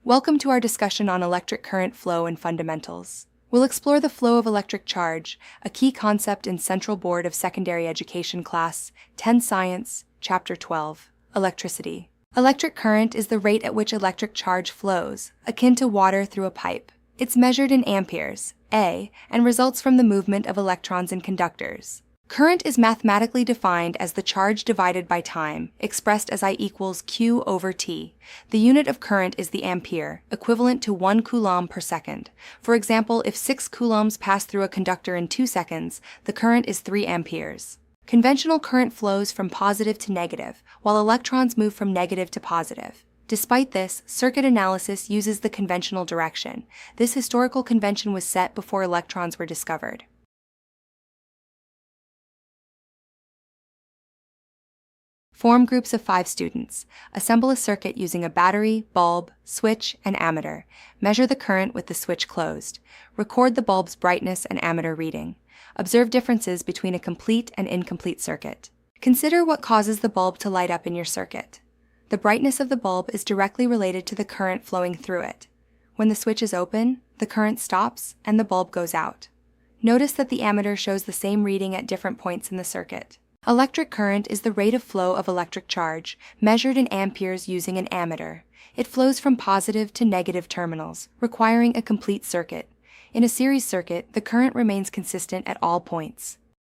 Welcome to our discussion on electric current flow and fundamentals. We'll explore the flow of electric charge, a key concept in Central Board of Secondary Education Class 10 Science, Chapter 12, Electricity. Electric current is the rate at which electric charge flows, akin to water through a pipe. It's measured in amperes, A, and results from the movement of electrons in conductors. Current is mathematically defined as the charge divided by time, expressed as I equals Q over T. The unit of current is the ampere, equivalent to 1 coulomb per second. For example, if 6 coulombs pass through a conductor in 2 seconds, the current is 3 amperes. Conventional current flows from positive to negative, while electrons move from negative to positive. Despite this, circuit analysis uses the conventional direction. This historical convention was set before electrons were discovered. Form groups of 5 students. Assemble a circuit using a battery, bulb, switch, and ammeter. Measure the current with the switch closed. Record the bulb's brightness and ammeter reading. Observe differences between a complete and incomplete circuit. Consider what causes the bulb to light up in your circuit. The brightness of the bulb is directly related to the current flowing through it. When the switch is open, the current stops and the bulb goes out. Notice that the ammeter shows the same reading at different points in the circuit. Electric current is the rate of flow of electric charge, measured in amperes using an ammeter. It flows from positive to negative terminals, requiring a complete circuit. In a series circuit, the current remains consistent at all points.